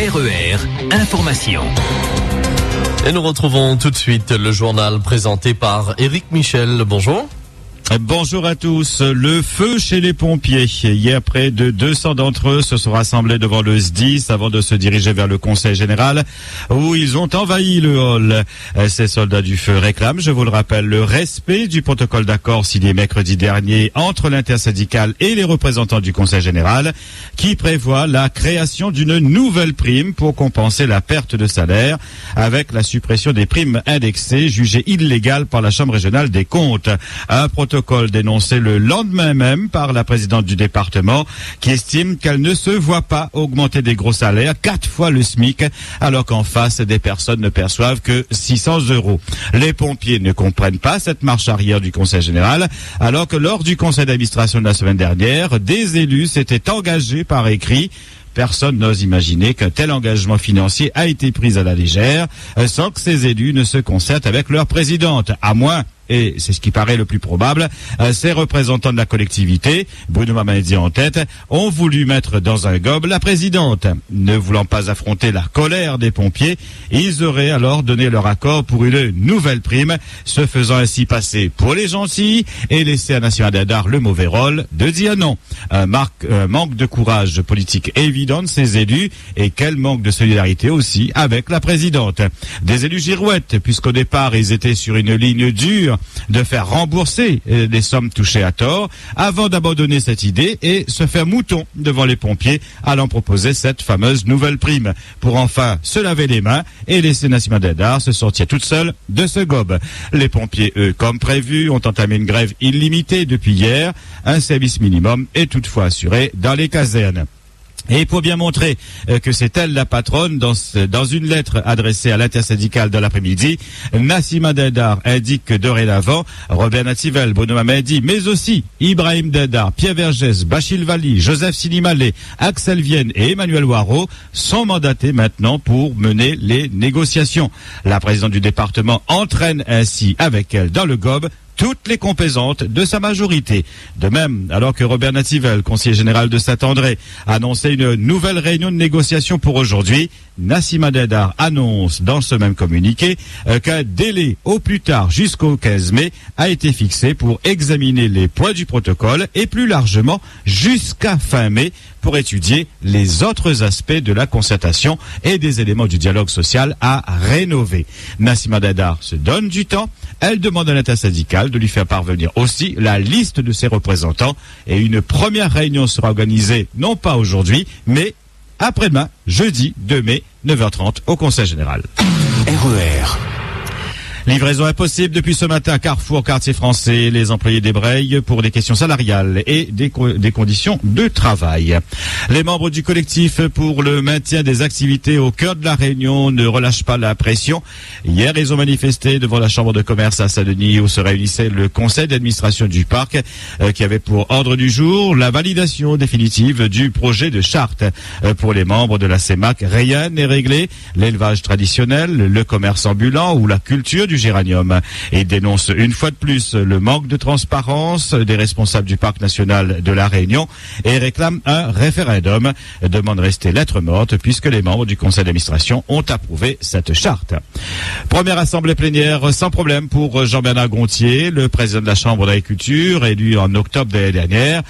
RER, information. Et nous retrouvons tout de suite le journal présenté par Éric Michel. Bonjour. Bonjour à tous. Le feu chez les pompiers. Hier, près de 200 d'entre eux se sont rassemblés devant le SDIS avant de se diriger vers le Conseil général où ils ont envahi le hall. Ces soldats du feu réclament, je vous le rappelle, le respect du protocole d'accord signé mercredi dernier entre l'intersyndicale et les représentants du Conseil général qui prévoit la création d'une nouvelle prime pour compenser la perte de salaire avec la suppression des primes indexées jugées illégales par la Chambre régionale des comptes. Un protocole dénoncé le lendemain même par la présidente du département qui estime qu'elle ne se voit pas augmenter des gros salaires 4 fois le SMIC alors qu'en face des personnes ne perçoivent que 600 €. Les pompiers ne comprennent pas cette marche arrière du Conseil général alors que lors du conseil d'administration de la semaine dernière, des élus s'étaient engagés par écrit. Personne n'ose imaginer qu'un tel engagement financier a été pris à la légère sans que ces élus ne se concertent avec leur présidente, à moins, et c'est ce qui paraît le plus probable, ces représentants de la collectivité, Bruno Mamadi en tête, ont voulu mettre dans un gobe la présidente. Ne voulant pas affronter la colère des pompiers, ils auraient alors donné leur accord pour une nouvelle prime, se faisant ainsi passer pour les gentils et laisser à Nation Adadar le mauvais rôle de dire non. Un manque de courage politique évident de ces élus et quel manque de solidarité aussi avec la présidente. Des élus girouettes, puisqu'au départ ils étaient sur une ligne dure de faire rembourser les sommes touchées à tort avant d'abandonner cette idée et se faire mouton devant les pompiers allant proposer cette fameuse nouvelle prime pour enfin se laver les mains et laisser Nassima Dedar se sortir toute seule de ce gobe. Les pompiers, eux, comme prévu, ont entamé une grève illimitée depuis hier. Un service minimum est toutefois assuré dans les casernes. Et pour bien montrer que c'est elle la patronne, dans une lettre adressée à l'intersyndicale de l'après-midi, Nassima Dedar indique que dorénavant, Robert Nativel, Bruno Mamadi, mais aussi Ibrahim Dedar, Pierre Vergès, Bachil Vali, Joseph Sinimalé, Axel Vienne et Emmanuel Waro sont mandatés maintenant pour mener les négociations. La présidente du département entraîne ainsi avec elle dans le gobe toutes les complaisantes de sa majorité. De même, alors que Robert Nativel, conseiller général de Saint-André, a annoncé une nouvelle réunion de négociation pour aujourd'hui, Nassima Dedar annonce dans ce même communiqué qu'un délai au plus tard jusqu'au 15 mai a été fixé pour examiner les points du protocole et plus largement jusqu'à fin mai pour étudier les autres aspects de la concertation et des éléments du dialogue social à rénover. Nassima Dedar se donne du temps. Elle demande à l'intersyndicale de lui faire parvenir aussi la liste de ses représentants et une première réunion sera organisée non pas aujourd'hui, mais après-demain, jeudi 2 mai, 9h30 au Conseil général. RER. Livraison impossible depuis ce matin à Carrefour, quartier français. Les employés débrayent pour des questions salariales et des conditions de travail. Les membres du collectif pour le maintien des activités au cœur de la Réunion ne relâchent pas la pression. Hier, ils ont manifesté devant la Chambre de commerce à Saint-Denis où se réunissait le conseil d'administration du parc qui avait pour ordre du jour la validation définitive du projet de charte. Pour les membres de la CEMAC, rien n'est réglé. L'élevage traditionnel, le commerce ambulant ou la culture du géranium et dénonce une fois de plus le manque de transparence des responsables du parc national de la Réunion et réclame un référendum. Demande rester lettre morte puisque les membres du conseil d'administration ont approuvé cette charte. Première assemblée plénière sans problème pour Jean-Bernard Gontier, le président de la Chambre d'agriculture, élu en octobre de l'année dernière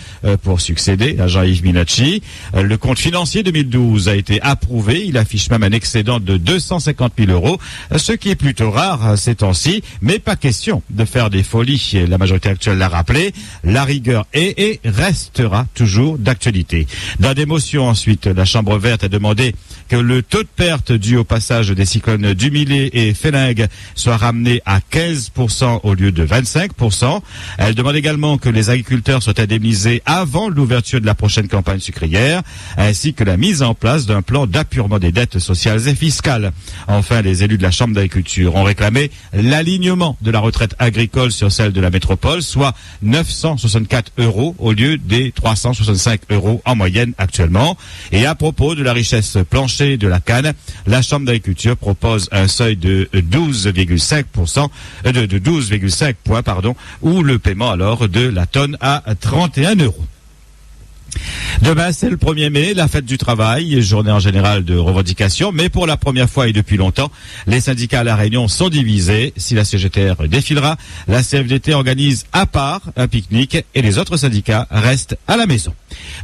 pour succéder à Jean-Yves Minacci. Le compte financier 2012 a été approuvé. Il affiche même un excédent de 250 000 €, ce qui est plutôt rare ces temps-ci, mais pas question de faire des folies. La majorité actuelle l'a rappelé, la rigueur est et restera toujours d'actualité. Dans des motions ensuite, la Chambre verte a demandé que le taux de perte dû au passage des cyclones Dumilé et Félingue soit ramené à 15% au lieu de 25%. Elle demande également que les agriculteurs soient indemnisés avant l'ouverture de la prochaine campagne sucrière, ainsi que la mise en place d'un plan d'appurement des dettes sociales et fiscales. Enfin, les élus de la Chambre d'agriculture ont réclamé l'alignement de la retraite agricole sur celle de la métropole, soit 964 € au lieu des 365 € en moyenne actuellement. Et à propos de la richesse plancher de la canne, la Chambre d'agriculture propose un seuil de 12,5%, de 12,5 points, ou le paiement alors de la tonne à 31 €. Demain, c'est le 1er mai, la fête du travail, journée en général de revendication, mais pour la première fois et depuis longtemps, les syndicats à La Réunion sont divisés. Si la CGTR défilera, la CFDT organise à part un pique-nique et les autres syndicats restent à la maison.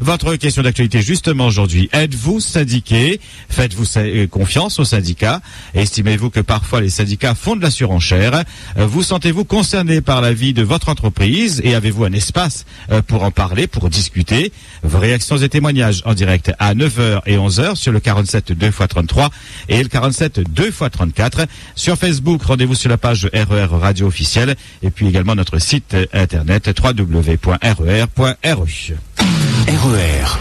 Votre question d'actualité justement aujourd'hui, êtes-vous syndiqué? Faites-vous confiance aux syndicats? Estimez-vous que parfois les syndicats font de la surenchère? Vous sentez-vous concerné par la vie de votre entreprise et avez-vous un espace pour en parler, pour discuter? Vos réactions et témoignages en direct à 9h et 11h sur le 47 2x33 et le 47 2x34. Sur Facebook, rendez-vous sur la page RER Radio officielle et puis également notre site internet www.rer.ru. RER.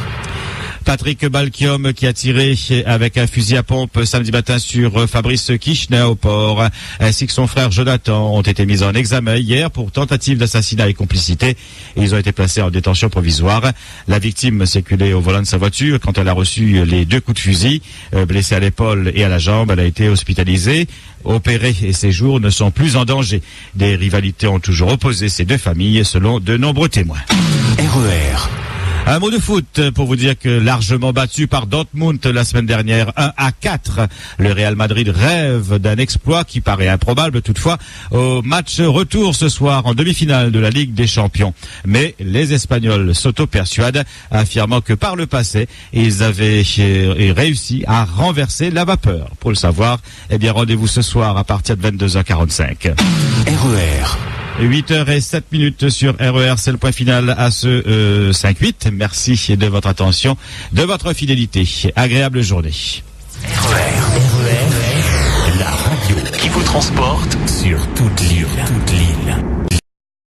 Patrick Balkiom qui a tiré avec un fusil à pompe samedi matin sur Fabrice Kichner au port, ainsi que son frère Jonathan ont été mis en examen hier pour tentative d'assassinat et complicité. Et ils ont été placés en détention provisoire. La victime circulait au volant de sa voiture quand elle a reçu les 2 coups de fusil. Blessée à l'épaule et à la jambe, elle a été hospitalisée, opérée et ses jours ne sont plus en danger. Des rivalités ont toujours opposé ces 2 familles selon de nombreux témoins. RER. Un mot de foot pour vous dire que largement battu par Dortmund la semaine dernière, 1-4. Le Real Madrid rêve d'un exploit qui paraît improbable toutefois au match retour ce soir en demi-finale de la Ligue des Champions. Mais les Espagnols s'auto-persuadent, affirmant que par le passé, ils avaient réussi à renverser la vapeur. Pour le savoir, eh bien rendez-vous ce soir à partir de 22h45. RER. 8h07 sur RER, c'est le point final à ce 5-8. Merci de votre attention, de votre fidélité. Agréable journée. RER, la radio qui vous transporte sur toute l'île.